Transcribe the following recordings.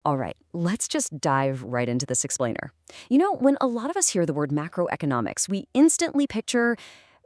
All right, let's just dive right into this explainer. When a lot of us hear the word macroeconomics, we instantly picture,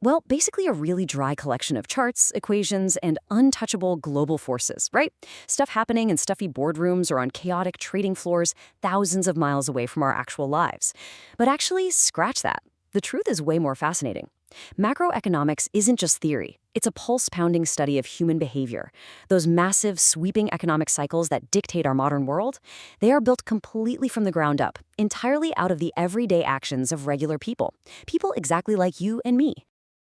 well, basically a really dry collection of charts, equations, and untouchable global forces, right? Stuff happening in stuffy boardrooms or on chaotic trading floors thousands of miles away from our actual lives. But actually, scratch that. The truth is way more fascinating. Macroeconomics isn't just theory. It's a pulse-pounding study of human behavior. Those massive, sweeping economic cycles that dictate our modern world, they are built completely from the ground up, entirely out of the everyday actions of regular people. People exactly like you and me.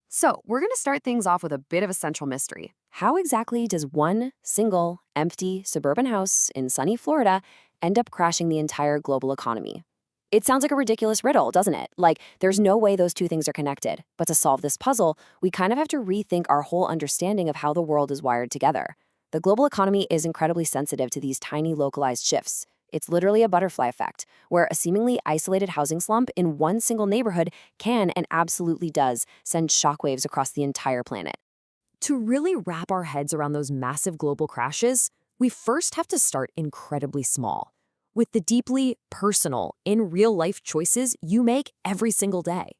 So, we're going to start things off with a bit of a central mystery. How exactly does one single, empty suburban house in sunny Florida end up crashing the entire global economy? It sounds like a ridiculous riddle, doesn't it? Like, there's no way those two things are connected. But to solve this puzzle, we kind of have to rethink our whole understanding of how the world is wired together. The global economy is incredibly sensitive to these tiny localized shifts. It's literally a butterfly effect, where a seemingly isolated housing slump in one single neighborhood can and absolutely does send shockwaves across the entire planet. To really wrap our heads around those massive global crashes, we first have to start incredibly small, with the deeply personal, in real life choices you make every single day.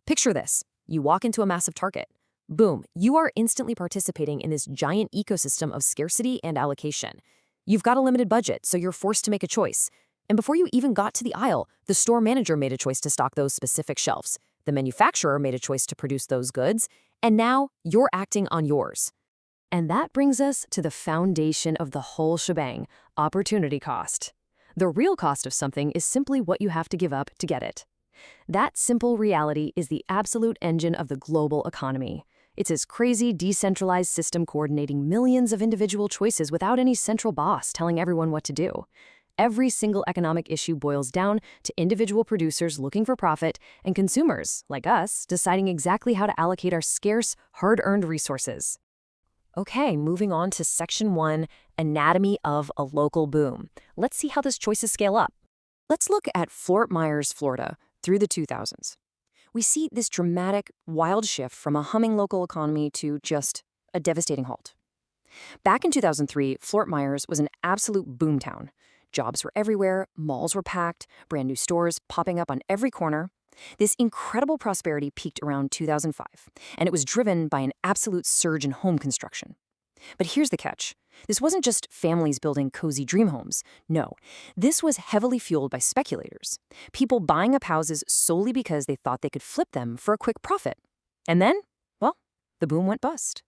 Picture this. You walk into a massive Target. Boom, you are instantly participating in this giant ecosystem of scarcity and allocation. You've got a limited budget, so you're forced to make a choice. And before you even got to the aisle, the store manager made a choice to stock those specific shelves. The manufacturer made a choice to produce those goods, and now you're acting on yours. And that brings us to the foundation of the whole shebang, opportunity cost. The real cost of something is simply what you have to give up to get it. That simple reality is the absolute engine of the global economy. It's this crazy, decentralized system coordinating millions of individual choices without any central boss telling everyone what to do. Every single economic issue boils down to individual producers looking for profit and consumers, like us, deciding exactly how to allocate our scarce, hard-earned resources. Okay, moving on to Section 1, Anatomy of a Local Boom. Let's see how these choices scale up. Let's look at Fort Myers, Florida, through the 2000s. We see this dramatic, wild shift from a humming local economy to just a devastating halt. Back in 2003, Fort Myers was an absolute boomtown. Jobs were everywhere, malls were packed, brand new stores popping up on every corner. This incredible prosperity peaked around 2005, and it was driven by an absolute surge in home construction. But here's the catch. This wasn't just families building cozy dream homes. No, this was heavily fueled by speculators. People buying up houses solely because they thought they could flip them for a quick profit. And then, well, the boom went bust.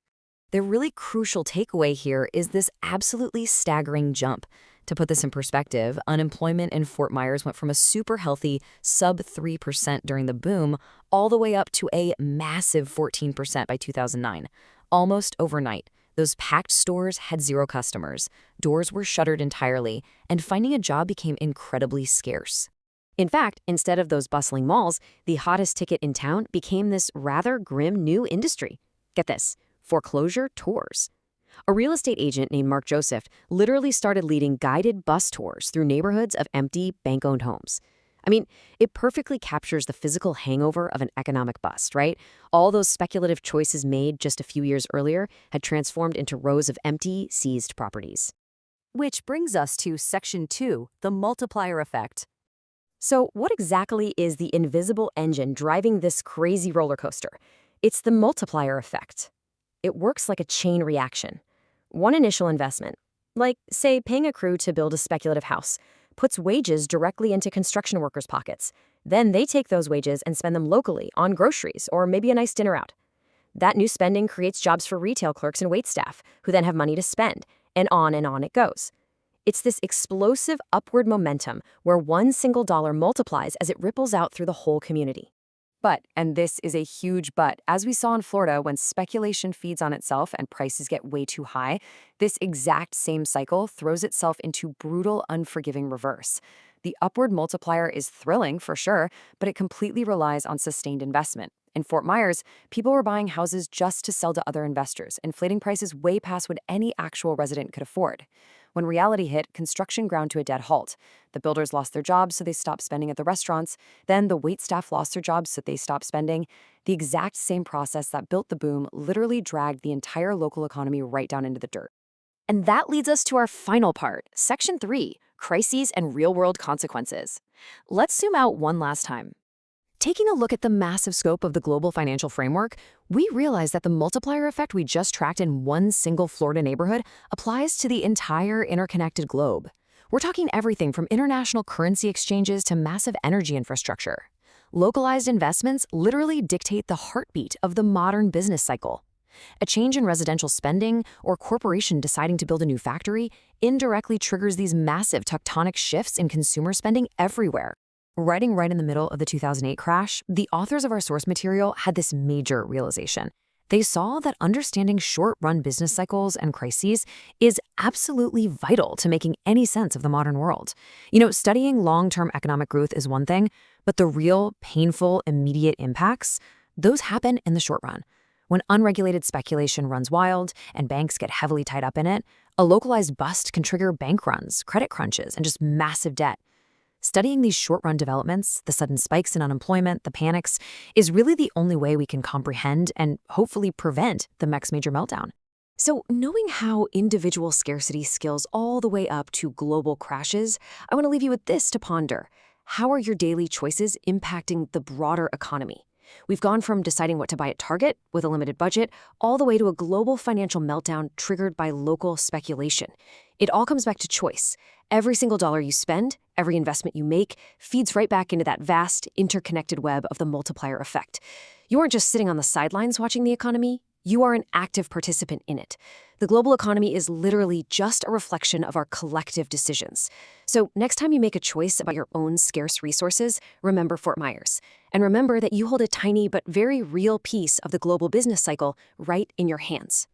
The really crucial takeaway here is this absolutely staggering jump. To put this in perspective, unemployment in Fort Myers went from a super healthy sub 3% during the boom all the way up to a massive 14% by 2009, almost overnight. Those packed stores had zero customers, doors were shuttered entirely, and finding a job became incredibly scarce. In fact, instead of those bustling malls, the hottest ticket in town became this rather grim new industry. Get this, foreclosure tours. A real estate agent named Mark Joseph literally started leading guided bus tours through neighborhoods of empty, bank-owned homes. I mean, it perfectly captures the physical hangover of an economic bust, right? All those speculative choices made just a few years earlier had transformed into rows of empty, seized properties. Which brings us to Section 2, the multiplier effect. So what exactly is the invisible engine driving this crazy roller coaster? It's the multiplier effect. It works like a chain reaction. One initial investment, like, say, paying a crew to build a speculative house, puts wages directly into construction workers' pockets. Then they take those wages and spend them locally on groceries or maybe a nice dinner out. That new spending creates jobs for retail clerks and waitstaff, who then have money to spend, and on it goes. It's this explosive upward momentum where one single dollar multiplies as it ripples out through the whole community. But, and this is a huge but, as we saw in Florida when speculation feeds on itself and prices get way too high, this exact same cycle throws itself into brutal, unforgiving reverse. The upward multiplier is thrilling, for sure, but it completely relies on sustained investment. In Fort Myers, people were buying houses just to sell to other investors, inflating prices way past what any actual resident could afford. When reality hit, construction ground to a dead halt. The builders lost their jobs, so they stopped spending at the restaurants. Then the waitstaff lost their jobs, so they stopped spending. The exact same process that built the boom literally dragged the entire local economy right down into the dirt. And that leads us to our final part, Section 3, crises, and real-world consequences. Let's zoom out one last time. Taking a look at the massive scope of the global financial framework, we realize that the multiplier effect we just tracked in one single Florida neighborhood applies to the entire interconnected globe. We're talking everything from international currency exchanges to massive energy infrastructure. Localized investments literally dictate the heartbeat of the modern business cycle. A change in residential spending or corporation deciding to build a new factory indirectly triggers these massive tectonic shifts in consumer spending everywhere. Writing right in the middle of the 2008 crash, the authors of our source material had this major realization. They saw that understanding short-run business cycles and crises is absolutely vital to making any sense of the modern world. Studying long-term economic growth is one thing, but the real, painful, immediate impacts, those happen in the short run. When unregulated speculation runs wild and banks get heavily tied up in it, a localized bust can trigger bank runs, credit crunches, and just massive debt. Studying these short-run developments, the sudden spikes in unemployment, the panics, is really the only way we can comprehend and hopefully prevent the next major meltdown. So, knowing how individual scarcity scales all the way up to global crashes, I want to leave you with this to ponder. How are your daily choices impacting the broader economy? We've gone from deciding what to buy at Target with a limited budget all the way to a global financial meltdown triggered by local speculation. It all comes back to choice. Every single dollar you spend, every investment you make, feeds right back into that vast, interconnected web of the multiplier effect. You aren't just sitting on the sidelines watching the economy, you are an active participant in it. The global economy is literally just a reflection of our collective decisions. So next time you make a choice about your own scarce resources, remember Fort Myers. And remember that you hold a tiny but very real piece of the global business cycle right in your hands.